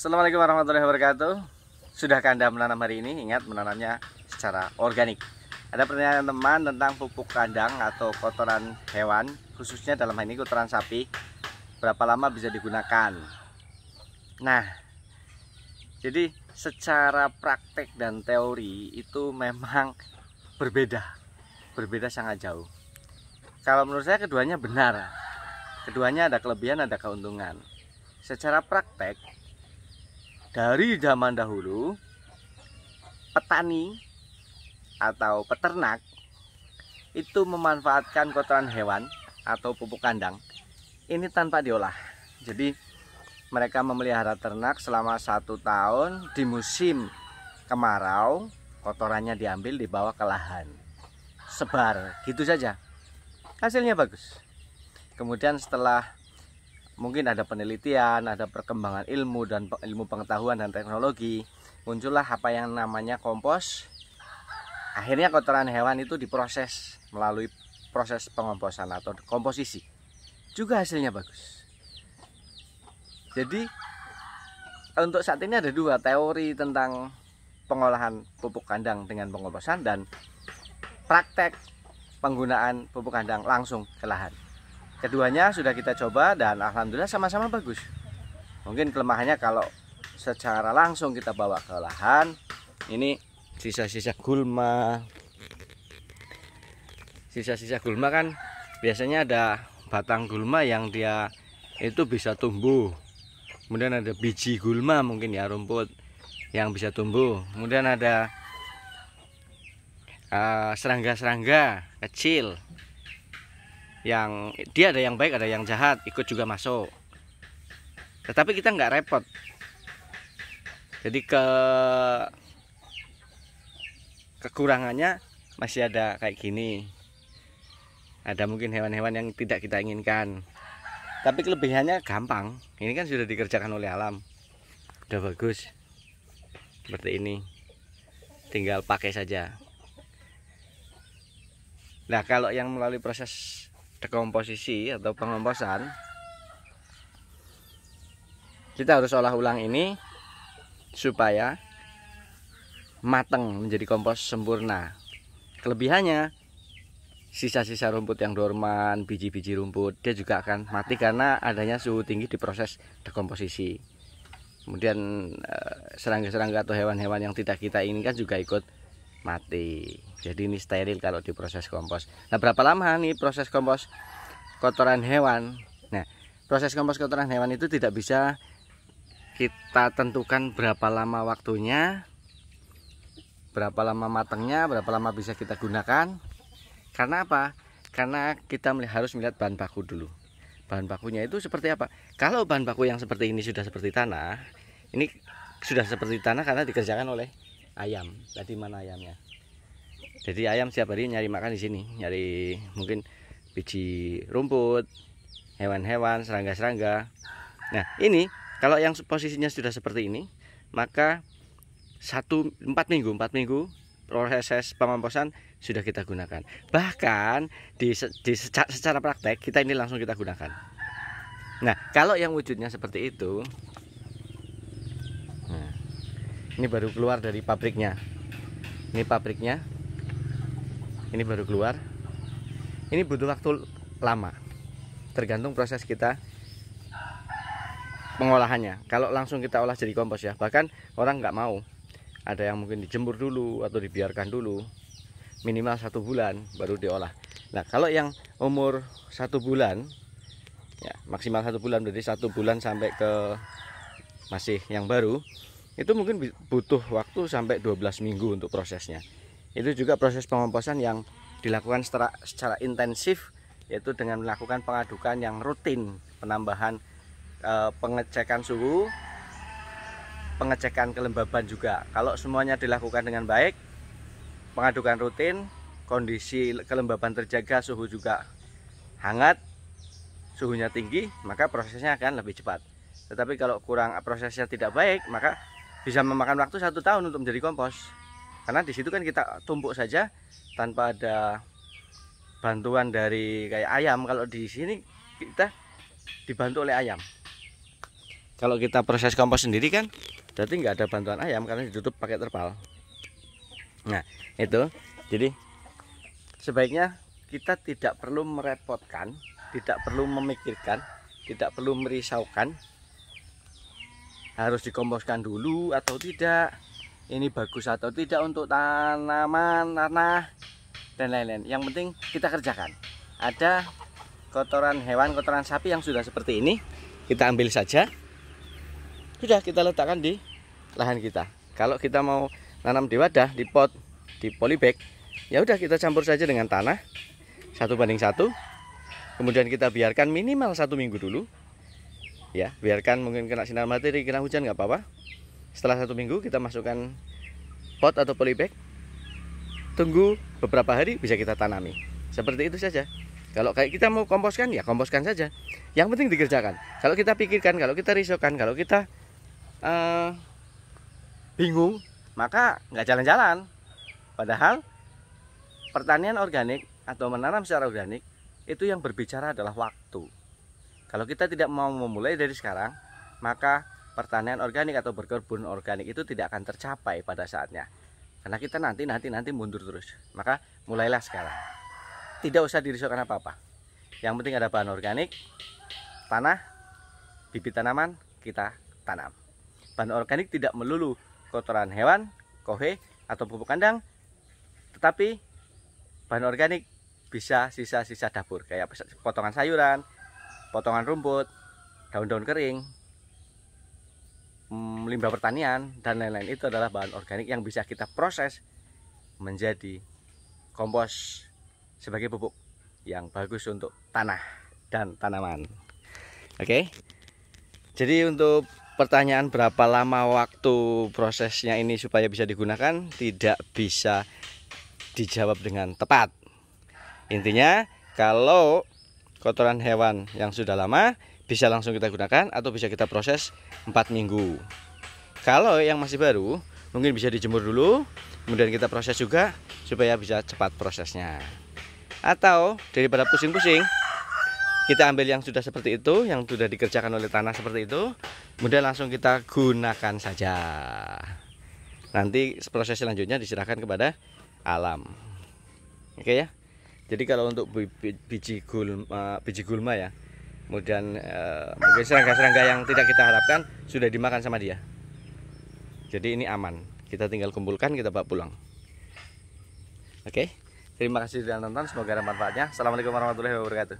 Assalamualaikum warahmatullahi wabarakatuh. Sudahkah Anda menanam hari ini? Ingat, menanamnya secara organik. Ada pertanyaan teman tentang pupuk kandang atau kotoran hewan, khususnya dalam hal ini kotoran sapi, berapa lama bisa digunakan. Nah, jadi secara praktek dan teori itu memang berbeda sangat jauh. Kalau menurut saya keduanya benar. Keduanya ada kelebihan, ada keuntungan. Secara praktek, dari zaman dahulu, petani atau peternak itu memanfaatkan kotoran hewan atau pupuk kandang ini tanpa diolah. Jadi mereka memelihara ternak selama 1 tahun. Di musim kemarau, kotorannya diambil, dibawa ke lahan, sebar gitu saja. Hasilnya bagus. Kemudian setelah mungkin ada penelitian, ada perkembangan ilmu dan ilmu pengetahuan dan teknologi, muncullah apa yang namanya kompos. Akhirnya kotoran hewan itu diproses melalui proses pengomposan atau komposisi. Juga hasilnya bagus. Jadi untuk saat ini ada 2 teori tentang pengolahan pupuk kandang dengan pengomposan dan praktek penggunaan pupuk kandang langsung ke lahan. Keduanya sudah kita coba dan alhamdulillah sama-sama bagus. Mungkin kelemahannya kalau secara langsung kita bawa ke lahan, ini sisa-sisa gulma. Sisa-sisa gulma kan biasanya ada batang gulma yang dia itu bisa tumbuh. Kemudian ada biji gulma, mungkin ya rumput yang bisa tumbuh. Kemudian ada serangga-serangga kecil yang dia ada yang baik, ada yang jahat, ikut juga masuk. Tetapi kita nggak repot. Jadi kekurangannya masih ada kayak gini. Ada mungkin hewan-hewan yang tidak kita inginkan. Tapi kelebihannya gampang. Ini kan sudah dikerjakan oleh alam. Udah bagus. Seperti ini. Tinggal pakai saja. Nah, kalau yang melalui proses dekomposisi atau pengomposan, kita harus olah ulang ini supaya matang menjadi kompos sempurna. Kelebihannya, sisa-sisa rumput yang dorman, biji-biji rumput, dia juga akan mati karena adanya suhu tinggi di proses dekomposisi. Kemudian serangga-serangga atau hewan-hewan yang tidak kita inginkan juga ikut mati. Jadi ini steril kalau di proses kompos. Nah, berapa lama nih proses kompos kotoran hewan? Nah, proses kompos kotoran hewan itu tidak bisa kita tentukan berapa lama waktunya, berapa lama matangnya, berapa lama bisa kita gunakan. Karena apa? Karena kita harus melihat bahan baku dulu. Bahan bakunya itu seperti apa? Kalau bahan baku yang seperti ini sudah seperti tanah, ini sudah seperti tanah karena dikerjakan oleh ayam. Tadi mana ayamnya? Jadi ayam setiap hari nyari makan di sini, nyari mungkin biji rumput, hewan-hewan, serangga-serangga. Nah, ini kalau yang posisinya sudah seperti ini, maka 4 minggu proses pengomposan sudah kita gunakan. Bahkan secara praktek kita ini langsung kita gunakan. Nah, kalau yang wujudnya seperti itu, nah, ini baru keluar dari pabriknya. Ini pabriknya. Ini baru keluar. Ini butuh waktu lama. Tergantung proses kita pengolahannya. Kalau langsung kita olah jadi kompos ya, bahkan orang nggak mau. Ada yang mungkin dijemur dulu atau dibiarkan dulu. Minimal 1 bulan baru diolah. Nah, kalau yang umur 1 bulan, ya maksimal 1 bulan, berarti 1 bulan sampai ke masih yang baru, itu mungkin butuh waktu sampai 12 minggu untuk prosesnya. Itu juga proses pengomposan yang dilakukan secara intensif, yaitu dengan melakukan pengadukan yang rutin, penambahan pengecekan suhu, pengecekan kelembaban juga. Kalau semuanya dilakukan dengan baik, pengadukan rutin, kondisi kelembaban terjaga, suhu juga hangat, suhunya tinggi, maka prosesnya akan lebih cepat. Tetapi kalau prosesnya tidak baik, maka bisa memakan waktu 1 tahun untuk menjadi kompos. Karena di situ kan kita tumpuk saja tanpa ada bantuan dari kayak ayam. Kalau di sini kita dibantu oleh ayam. Kalau kita proses kompos sendiri kan berarti nggak ada bantuan ayam karena ditutup pakai terpal. Nah itu, jadi sebaiknya kita tidak perlu merepotkan, tidak perlu memikirkan, tidak perlu merisaukan harus dikomposkan dulu atau tidak, ini bagus atau tidak untuk tanaman, tanah, dan lain-lain. Yang penting kita kerjakan. Ada kotoran hewan, kotoran sapi yang sudah seperti ini, kita ambil saja, sudah kita letakkan di lahan kita. Kalau kita mau nanam di wadah, di pot, di polybag, ya udah kita campur saja dengan tanah 1:1. Kemudian kita biarkan minimal 1 minggu dulu. Ya, biarkan mungkin kena sinar matahari, kena hujan nggak apa-apa. Setelah 1 minggu kita masukkan pot atau polybag. Tunggu beberapa hari bisa kita tanami. Seperti itu saja. Kalau kayak kita mau komposkan ya komposkan saja. Yang penting dikerjakan. Kalau kita pikirkan, kalau kita risaukan, kalau kita bingung, maka nggak jalan-jalan. Padahal pertanian organik atau menanam secara organik itu yang berbicara adalah waktu. Kalau kita tidak mau memulai dari sekarang, maka pertanian organik atau berkebun organik itu tidak akan tercapai pada saatnya. Karena kita nanti mundur terus. Maka mulailah sekarang. Tidak usah dirisaukan apa-apa. Yang penting ada bahan organik, tanah, bibit tanaman, kita tanam. Bahan organik tidak melulu kotoran hewan, kohe, atau pupuk kandang, tetapi bahan organik bisa sisa-sisa dapur, kayak potongan sayuran, potongan rumput, daun-daun kering, limbah pertanian, dan lain-lain. Itu adalah bahan organik yang bisa kita proses menjadi kompos sebagai pupuk yang bagus untuk tanah dan tanaman. Oke. Jadi untuk pertanyaan berapa lama waktu prosesnya ini supaya bisa digunakan tidak bisa dijawab dengan tepat. Intinya kalau kotoran hewan yang sudah lama bisa langsung kita gunakan atau bisa kita proses 4 minggu. Kalau yang masih baru mungkin bisa dijemur dulu, kemudian kita proses juga supaya bisa cepat prosesnya. Atau daripada pusing-pusing, kita ambil yang sudah seperti itu, yang sudah dikerjakan oleh tanah seperti itu, kemudian langsung kita gunakan saja. Nanti proses selanjutnya diserahkan kepada alam. Oke ya. Jadi kalau untuk biji gulma ya, kemudian mungkin serangga-serangga yang tidak kita harapkan sudah dimakan sama dia. Jadi ini aman. Kita tinggal kumpulkan, kita bawa pulang. Oke. Terima kasih sudah nonton. Semoga ada manfaatnya. Assalamualaikum warahmatullahi wabarakatuh.